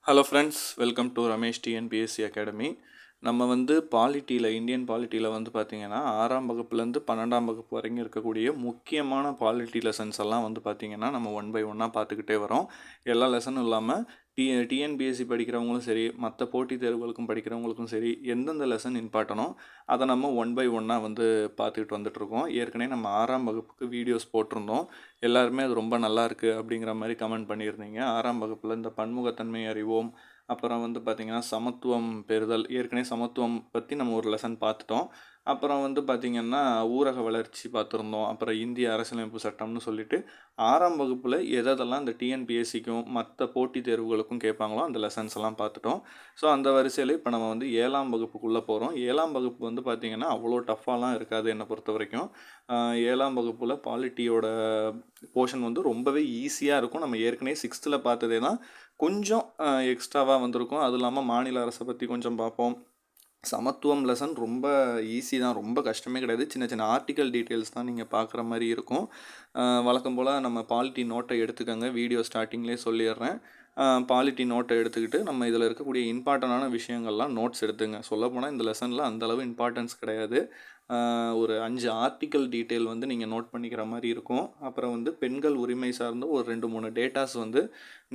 Hello friends, welcome to Ramesh TNPSC academy. நம்ம Indian பாலிட்டியில் பார்த்திங்கன்னா 6ஆம் வகுப்புலேருந்து 12ஆம் வகுப்பு வரைக்கும் இருக்கக்கூடிய முக்கியமான பாலிட்டி லெசன்ஸ் எல்லாம் பார்த்திங்கன்னா நம்ம ஒன் பை ஒன்னாக பார்த்துக்கிட்டே வரோம். எல்லா லெசனும் இல்லாமல் டிஎன்பிஎஸ்சி படிக்கிறவங்களும் சரி, மற்ற போட்டித் தேர்வுகளுக்கும் படிக்கிறவங்களுக்கும் சரி, எந்தெந்த லெசன் இம்பார்ட்டனோ அதை நம்ம ஒன் பை ஒன்னாக பார்த்துக்கிட்டு வந்துட்ருக்கோம். ஏற்கனவே நம்ம 6ஆம் வகுப்புக்கு வீடியோஸ் போட்டிருந்தோம். எல்லாருமே அது ரொம்ப நல்லா இருக்குது அப்படிங்கிற மாதிரி கமெண்ட் பண்ணியிருந்தீங்க. 6ஆம் வகுப்பில் இந்த பன்முகத்தன்மை அறிவோம், அப்புறம் பார்த்திங்கன்னா சமத்துவம் பெறுதல், ஏற்கனவே சமத்துவம் பற்றி நம்ம ஒரு லெசன் பார்த்துட்டோம். அப்புறம் பார்த்திங்கன்னா ஊரக வளர்ச்சி பார்த்துருந்தோம். அப்புறம் இந்திய அரசியலமைப்பு சட்டம்னு சொல்லிட்டு 6ஆம் வகுப்பில் எதெல்லாம் இந்த டிஎன்பிஎஸ்சிக்கும் மற்ற போட்டித் தேர்வுகளுக்கும் கேட்பாங்களோ அந்த லெசன்ஸ் எல்லாம் பார்த்துட்டோம். ஸோ அந்த வரிசையில் இப்போ நம்ம 7ஆம் வகுப்புக்குள்ளே போகிறோம். 7ஆம் வகுப்பு பார்த்திங்கன்னா அவ்வளோ டஃப்பாலாம் இருக்காது என்னை பொறுத்த வரைக்கும். 7ஆம் வகுப்பில் பாலிட்டியோட போர்ஷன் ரொம்பவே ஈஸியாக இருக்கும். நம்ம ஏற்கனவே 6th பார்த்ததே தான் கொஞ்சம் எக்ஸ்ட்ராவாக வந்திருக்கும். அதுவும் இல்லாமல் மாநில அரசை பற்றி கொஞ்சம் பார்ப்போம். சமத்துவம் லெசன் ரொம்ப ஈஸி தான், ரொம்ப கஷ்டமே கிடையாது. சின்ன சின்ன ஆர்டிக்கல் டீட்டெயில்ஸ் தான் நீங்கள் பார்க்குற மாதிரி இருக்கும். வழக்கம் போல் நம்ம பாலிட்டி நோட்டை எடுத்துக்கோங்க. வீடியோ ஸ்டார்டிங்லேயே சொல்லிடுறேன். பாலிட்டி நோட்டை எடுத்துக்கிட்டு நம்ம இதில் இருக்கக்கூடிய இம்பார்ட்டண்டான விஷயங்கள்லாம் நோட்ஸ் எடுத்துங்க. சொல்லப்போனால் இந்த லெசனில் அந்தளவு இம்பார்ட்டன்ஸ் கிடையாது. ஒரு 5 ஆர்டிக்கல் டீட்டெயில் நீங்கள் நோட் பண்ணிக்கிற மாதிரி இருக்கும். அப்புறம் பெண்கள் உரிமை சார்ந்த ஒரு 2-3 டேட்டாஸ்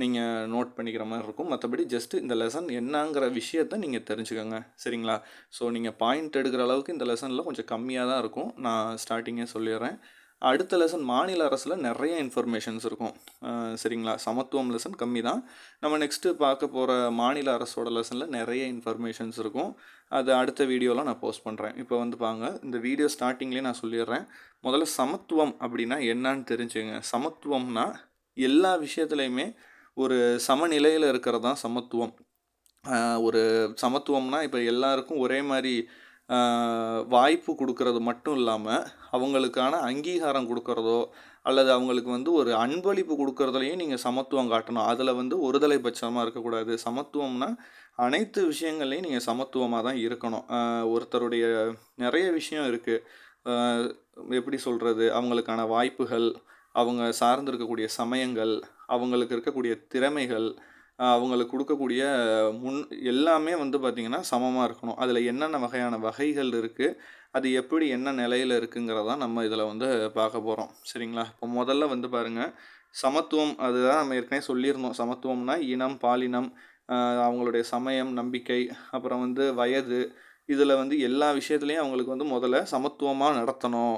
நீங்கள் நோட் பண்ணிக்கிற மாதிரி இருக்கும். மற்றபடி ஜஸ்ட்டு இந்த லெசன் என்னங்கிற விஷயத்தை நீங்கள் தெரிஞ்சுக்கோங்க, சரிங்களா? ஸோ நீங்கள் பாயிண்ட் எடுக்கிற அளவுக்கு இந்த லெசனில் கொஞ்சம் கம்மியாக தான் இருக்கும். நான் ஸ்டார்டிங்கே சொல்லிடுறேன். அடுத்த லெசன் மாநில அரசில் நிறைய இன்ஃபர்மேஷன்ஸ் இருக்கும், சரிங்களா? சமத்துவம் லெசன் கம்மி தான். நம்ம நெக்ஸ்ட்டு பார்க்க போகிற மாநில அரசோட லெசனில் நிறைய இன்ஃபர்மேஷன்ஸ் இருக்கும். அது அடுத்த வீடியோவில் நான் போஸ்ட் பண்ணுறேன். இப்போ பாருங்க, இந்த வீடியோ ஸ்டார்டிங்லேயே நான் சொல்லிடுறேன். முதல்ல சமத்துவம் அப்படின்னா என்னன்னு தெரிஞ்சுங்க. சமத்துவம்னா எல்லா விஷயத்துலையுமே ஒரு சமநிலையில் இருக்கிறது தான் சமத்துவம். ஒரு சமத்துவம்னா இப்போ எல்லாருக்கும் ஒரே மாதிரி வாய்ப்பு கொடுக்கறது மட்டும் இல்லாமல் அவங்களுக்கான அங்கீகாரம் கொடுக்கறதோ அல்லது அவங்களுக்கு ஒரு அன்பளிப்பு கொடுக்கறதுலையும் நீங்கள் சமத்துவம் காட்டணும். அதில் ஒருதலை பட்சமாக இருக்கக்கூடாது. சமத்துவம்னா அனைத்து விஷயங்கள்லையும் நீங்கள் சமத்துவமாக தான் இருக்கணும். ஒருத்தருடைய நிறைய விஷயம் இருக்குது. எப்படி சொல்கிறது, அவங்களுக்கான வாய்ப்புகள், அவங்க சார்ந்திருக்கக்கூடிய சமயங்கள், அவங்களுக்கு இருக்கக்கூடிய திறமைகள், அவங்களுக்கு கொடுக்கக்கூடிய எல்லாமே பார்த்திங்கன்னா சமமாக இருக்கணும். அதில் என்னென்ன வகையான வகைகள் இருக்குது, அது எப்படி என்ன நிலையில் இருக்குங்கிறதான் நம்ம இதில் பார்க்க போகிறோம், சரிங்களா? இப்போ முதல்ல பாருங்கள், சமத்துவம் அதுதான் நம்ம ஏற்கனவே சொல்லியிருந்தோம். சமத்துவம்னா இனம், பாலினம், அவங்களுடைய சமயம், நம்பிக்கை, அப்புறம் வயது, இதில் எல்லா விஷயத்துலையும் அவங்களுக்கு முதல்ல சமத்துவமாக நடத்தணும்,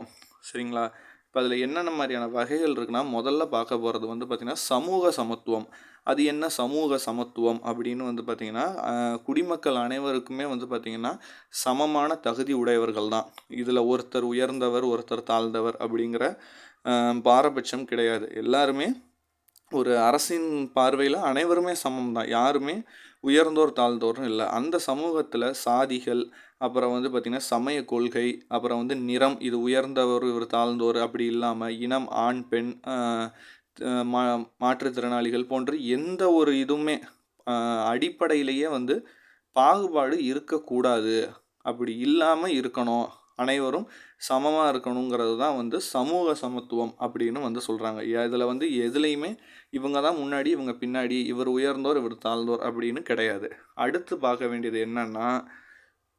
சரிங்களா? இப்போ அதில் என்னென்ன மாதிரியான வகைகள் இருக்குன்னா, முதல்ல பார்க்க போகிறது பார்த்திங்கன்னா சமூக சமத்துவம். அது என்ன சமூக சமத்துவம் அப்படின்னு பார்த்திங்கன்னா, குடிமக்கள் அனைவருக்குமே பார்த்திங்கன்னா சமமான தகுதி உடையவர்கள் தான். இதில் ஒருத்தர் உயர்ந்தவர், ஒருத்தர் தாழ்ந்தவர் அப்படிங்கிற பாரபட்சம் கிடையாது. எல்லாருமே ஒரு அரசின் பார்வையில் அனைவருமே சமம் தான். யாருமே உயர்ந்தோர் தாழ்ந்தோர்னு இல்லை. அந்த சமூகத்தில் சாதிகள், அப்புறம் பார்த்திங்கன்னா சமய கொள்கை, அப்புறம் நிறம், இது உயர்ந்தவர் இவர் தாழ்ந்தோர் அப்படி இல்லாமல் இனம், ஆண், பெண், மாற்றுத்திறனாளிகள் போன்ற எந்த ஒரு இதுவுமே அடிப்படையிலேயே பாகுபாடு இருக்கக்கூடாது. அப்படி இல்லாமல் இருக்கணும், அனைவரும் சமமாக இருக்கணுங்கிறது தான் சமூக சமத்துவம் அப்படின்னு சொல்கிறாங்க. இதில் எதுலேயுமே இவங்க தான் முன்னாடி, இவங்க பின்னாடி, இவர் உயர்ந்தோர் இவர் தாழ்ந்தோர் அப்படின்னு கிடையாது. அடுத்து பார்க்க வேண்டியது என்னன்னா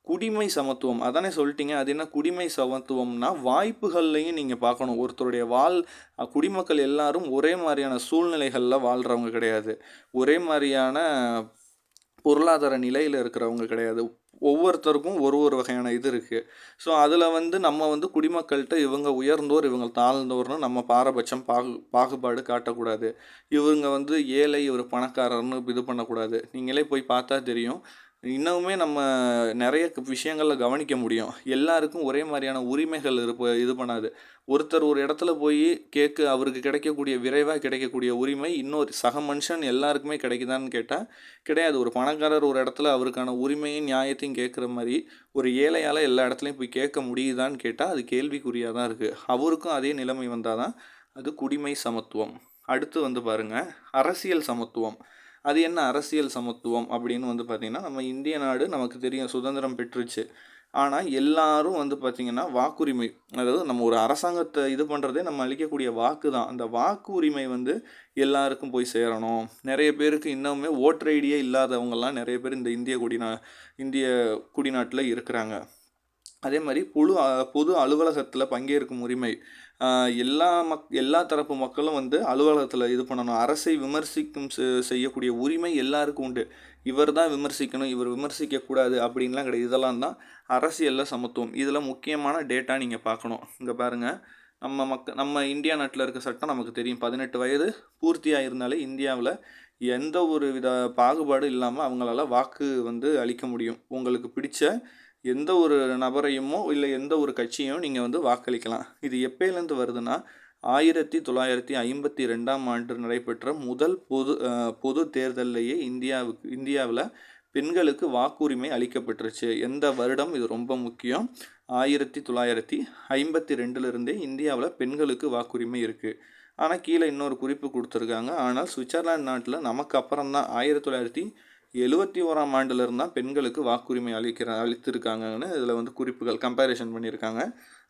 குடிமை சமத்துவம். அதானே சொல்லிட்டீங்க. அது என்ன குடிமை சமத்துவம்னா வாய்ப்புகள்லையும் நீங்கள் பார்க்கணும். ஒருத்தருடைய குடிமக்கள் எல்லாரும் ஒரே மாதிரியான சூழ்நிலைகளில் வாழ்கிறவங்க கிடையாது. ஒரே மாதிரியான பொருளாதார நிலையில் இருக்கிறவங்க கிடையாது. ஒவ்வொருத்தருக்கும் ஒரு வகையான இது இருக்குது. ஸோ அதில் நம்ம குடிமக்கள்கிட்ட இவங்க உயர்ந்தோர் இவங்க தாழ்ந்தோர்னு நம்ம பாரபட்சம் பாகுபாடு காட்டக்கூடாது. இவங்க ஏழை இவர் பணக்காரர்னு இது பண்ணக்கூடாது. நீங்களே போய் பார்த்தா தெரியும். இன்னமுமே நம்ம நிறைய விஷயங்களில் கவனிக்க முடியும். எல்லாருக்கும் ஒரே மாதிரியான உரிமைகள் இது பண்ணாது. ஒருத்தர் ஒரு இடத்துல போய் அவருக்கு கிடைக்கக்கூடிய விரைவாக கிடைக்கக்கூடிய உரிமை இன்னொரு சக மனுஷன் எல்லாருக்குமே கிடைக்குதான்னு கேட்டால் கிடையாது. ஒரு பணக்காரர் ஒரு இடத்துல அவருக்கான உரிமையும் நியாயத்தையும் கேட்குற மாதிரி ஒரு ஏழையால் எல்லா இடத்துலையும் போய் கேட்க முடியுதான்னு கேட்டால் அது கேள்விக்குறியாக தான் இருக்குது. அவருக்கும் அதே நிலைமை வந்தால் தான் அது குடிமை சமத்துவம். அடுத்து பாருங்கள், அரசியல் சமத்துவம். அது என்ன அரசியல் சமத்துவம் அப்படின்னு பார்த்திங்கன்னா, நம்ம இந்திய நாடு நமக்கு தெரியும் சுதந்திரம் பெற்றுச்சு. ஆனால் எல்லாரும் வந்து பார்த்திங்கன்னா வாக்குரிமை, அதாவது நம்ம ஒரு அரசாங்கத்தை இது பண்ணுறதே நம்ம அளிக்கக்கூடிய வாக்கு தான். அந்த வாக்கு உரிமை வந்து எல்லாருக்கும் போய் சேரணும். நிறைய பேருக்கு இன்னுமே ஓட்டர் ஐடியே இல்லாதவங்கெல்லாம் நிறைய பேர் இந்த இந்திய குடிநாட்டில் இருக்கிறாங்க. அதே மாதிரி பொது அலுவலகத்தில் பங்கேற்கும் உரிமை, எல்லா தரப்பு மக்களும் வந்து அலுவலகத்தில் இது பண்ணணும். அரசை விமர்சிக்கும் செய்யக்கூடிய உரிமை எல்லாருக்கும் உண்டு. இவர் தான் விமர்சிக்கணும், இவர் விமர்சிக்கக்கூடாது அப்படின்லாம் கிடையாது. இதெல்லாம் தான் அரசியலில் சமத்துவம். இதில் முக்கியமான டேட்டா நீங்கள் பார்க்கணும். இங்கே பாருங்கள், நம்ம இந்தியா நாட்டில் இருக்க சட்டம் நமக்கு தெரியும். 18 வயது பூர்த்தியாக இருந்தாலே இந்தியாவில் எந்த ஒரு வித பாகுபாடு இல்லாமல் அவங்களால வாக்கு வந்து அளிக்க முடியும். உங்களுக்கு பிடிச்ச எந்த ஒரு நபரையுமோ இல்லை எந்த ஒரு கட்சியும் நீங்கள் வந்து வாக்களிக்கலாம். இது எப்போலேருந்து வருதுன்னா 1952ஆம் ஆண்டு நடைபெற்ற முதல் பொது தேர்தல்லையே இந்தியாவில் பெண்களுக்கு வாக்குரிமை அளிக்கப்பட்டுருச்சு. எந்த வருடம், இது ரொம்ப முக்கியம், 1952லேருந்தே இந்தியாவில் பெண்களுக்கு வாக்குரிமை இருக்குது. ஆனால் கீழே இன்னொரு குறிப்பு கொடுத்துருக்காங்க. ஆனால் சுவிட்சர்லாந்து நாட்டில் நமக்கு அப்புறம் தான் 1971ஆம் ஆண்டிலிருந்து தான் பெண்களுக்கு வாக்குரிமை அளித்திருக்காங்கன்னு இதில் வந்து குறிப்புகள் கம்பேரிஷன் பண்ணியிருக்காங்க.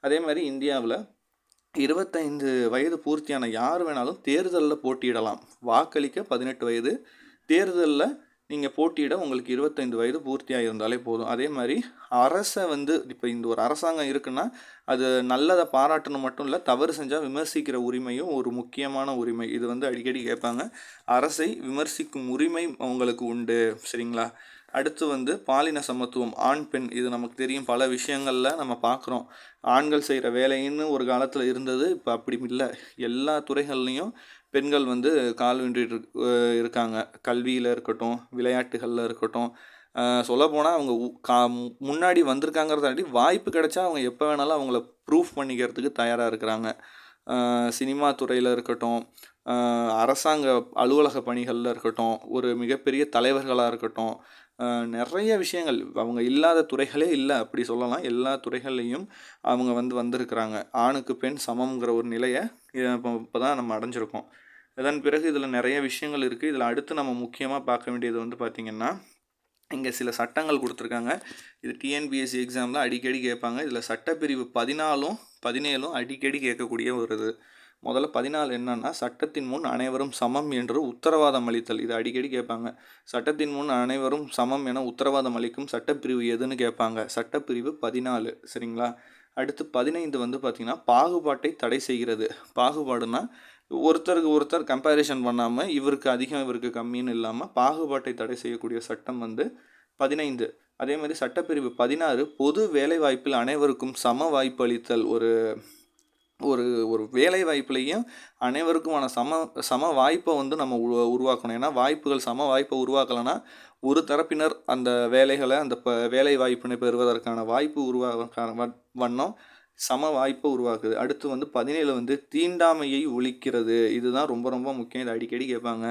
அதே மாதிரி இந்தியாவில் 25 வயது பூர்த்தியான யார் வேணாலும் தேர்தலில் போட்டியிடலாம். வாக்களிக்க 18 வயது, தேர்தலில் நீங்கள் போட்டியிட உங்களுக்கு 25 வயது பூர்த்தியாக இருந்தாலே போதும். அதே மாதிரி அரசை வந்து இப்போ இந்த ஒரு அரசாங்கம் இருக்குன்னா அது நல்லதை பாராட்டணும் மட்டும் இல்லை, தவறு செஞ்சால் விமர்சிக்கிற உரிமையும் ஒரு முக்கியமான உரிமை. இது வந்து அடிக்கடி கேட்பாங்க. அரசை விமர்சிக்கும் உரிமை உங்களுக்கு உண்டு. சரிங்களா? அடுத்து வந்து பாலின சமத்துவம், ஆண் பெண், இது நமக்கு தெரியும். பல விஷயங்களில் நம்ம பார்க்குறோம். ஆண்கள் செய்கிற வேலைன்னு ஒரு காலத்தில் இருந்தது, இப்போ அப்படி இல்லை. எல்லா துறைகள்லேயும் பெண்கள் வந்து கால் ஊன்றிட்டு இருக்காங்க. கல்வியில் இருக்கட்டும், விளையாட்டுகளில் இருக்கட்டும். சொல்லப்போனால் அவங்க முன்னாடி வந்திருக்காங்கிறதாண்டி வாய்ப்பு கிடைச்சா அவங்க எப்போ வேணாலும் அவங்கள ப்ரூஃப் பண்ணிக்கிறதுக்கு தயாராக இருக்கிறாங்க. சினிமா துறையில் இருக்கட்டும், அரசாங்க அலுவலக பணிகளில் இருக்கட்டும், ஒரு மிகப்பெரிய தலைவர்களாக இருக்கட்டும், நிறைய விஷயங்கள், அவங்க இல்லாத துறைகளே இல்லை அப்படி சொல்லலாம். எல்லா துறைகள்லையும் அவங்க வந்திருக்கிறாங்க. ஆணுக்கு பெண் சமம்ங்கிற ஒரு நிலையை இப்போ தான் நம்ம அடைஞ்சிருக்கோம். இதன் பிறகு இதில் நிறைய விஷயங்கள் இருக்குது. இதில் அடுத்து நம்ம முக்கியமாக பார்க்க வேண்டியது வந்து பார்த்திங்கன்னா, இங்கே சில சட்டங்கள் கொடுத்துருக்காங்க. இது டிஎன்பிஎஸ்சி எக்ஸாமில் அடிக்கடி கேட்பாங்க. இதில் சட்டப்பிரிவு 14ம் 17ம் அடிக்கடி கேட்கக்கூடிய ஒரு இது. முதல்ல 14 என்னன்னா, சட்டத்தின் முன் அனைவரும் சமம் என்று உத்தரவாதம் அளித்தல். இது அடிக்கடி கேட்பாங்க. சட்டத்தின் முன் அனைவரும் சமம் என உத்தரவாதம் அளிக்கும் சட்டப்பிரிவு எதுன்னு கேட்பாங்க. சட்டப்பிரிவு 14. சரிங்களா? அடுத்து 15 வந்து பார்த்திங்கன்னா, பாகுபாட்டை தடை செய்கிறது. பாகுபாடுனா ஒருத்தருக்கு ஒருத்தர் கம்பேரிஷன் பண்ணாமல் இவருக்கு அதிகம் இவருக்கு கம்மின்னு இல்லாமல் பாகுபாட்டை தடை செய்யக்கூடிய சட்டம் வந்து 15. அதே மாதிரி சட்டப்பிரிவு 16 பொது வேலைவாய்ப்பில் அனைவருக்கும் சம வாய்ப்பு அளித்தல். ஒரு ஒரு வேலை வாய்ப்புலையும் அனைவருக்குமான சம வாய்ப்பை வந்து நம்ம உருவாக்கணும். ஏன்னா வாய்ப்புகள் சம வாய்ப்பை உருவாக்கலைன்னா ஒரு தரப்பினர் அந்த வேலைகளை அந்த வேலை வாய்ப்பினை பெறுவதற்கான வாய்ப்பு உருவாக்கான வண்ணம் சம வாய்ப்பை உருவாக்குது. அடுத்து வந்து 17 வந்து தீண்டாமையை ஒழிக்கிறது. இதுதான் ரொம்ப ரொம்ப முக்கியம். இது அடிக்கடி கேட்பாங்க.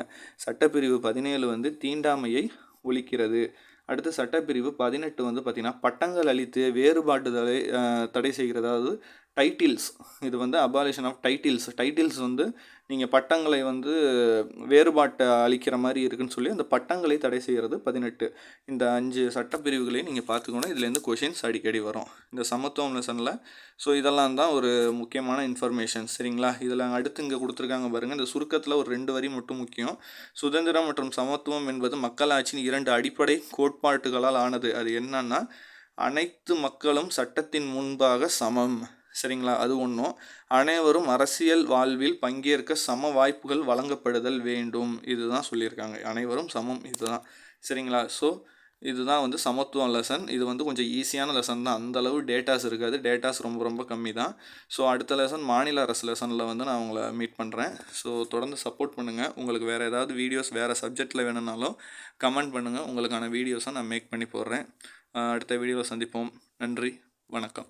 சட்டப்பிரிவு 17 வந்து தீண்டாமையை ஒழிக்கிறது. அடுத்து சட்டப்பிரிவு 18 வந்து பார்த்திங்கன்னா, பட்டங்கள் அளித்து வேறுபாட்டுதலை தடை செய்கிறது. அதாவது டைட்டில்ஸ், இது வந்து அபாலிஷன் ஆஃப் டைட்டில்ஸ் வந்து நீங்கள் பட்டங்களை வந்து வேறுபாட்டை அளிக்கிற மாதிரி இருக்குன்னு சொல்லி அந்த பட்டங்களை தடை செய்கிறது 18. இந்த 5 சட்டப்பிரிவுகளையும் நீங்கள் பார்த்துக்கணும். இதுலேருந்து கொஷின்ஸ் அடிக்கடி வரும் இந்த சமத்துவம் லெசனில். ஸோ இதெல்லாம் தான் ஒரு முக்கியமான இன்ஃபர்மேஷன். சரிங்களா? இதில் அடுத்து இங்கே கொடுத்துருக்காங்க பாருங்கள். இந்த சுருக்கத்தில் ஒரு 2 வரி மட்டும் முக்கியம். சுதந்திரம் மற்றும் சமத்துவம் என்பது மக்களாட்சியின் 2 அடிப்படை கோட்பாட்டுகளால் ஆனது. அது என்னன்னா, அனைத்து மக்களும் சட்டத்தின் முன்பாக சமம். சரிங்களா? அது ஒன்றும். அனைவரும் அரசியல் வாழ்வில் பங்கேற்க சம வாய்ப்புகள் வழங்கப்படுதல் வேண்டும். இதுதான் சொல்லியிருக்காங்க. அனைவரும் சமம், இதுதான். சரிங்களா? ஸோ இதுதான் வந்து சமத்துவம் லெசன். இது வந்து கொஞ்சம் ஈஸியான லெசன் தான். அந்தளவு டேட்டாஸ் இருக்காது. டேட்டாஸ் ரொம்ப ரொம்ப கம்மி தான். ஸோ அடுத்த லெசன் மாநில அரசு லெசனில் வந்து நான் உங்களை மீட் பண்ணுறேன். ஸோ தொடர்ந்து சப்போர்ட் பண்ணுங்கள். உங்களுக்கு வேறு ஏதாவது வீடியோஸ் வேறு சப்ஜெக்டில் வேணும்னாலும் கமெண்ட் பண்ணுங்கள். உங்களுக்கான வீடியோஸை நான் மேக் பண்ணி போடுறேன். அடுத்த வீடியோவில் சந்திப்போம். நன்றி, வணக்கம்.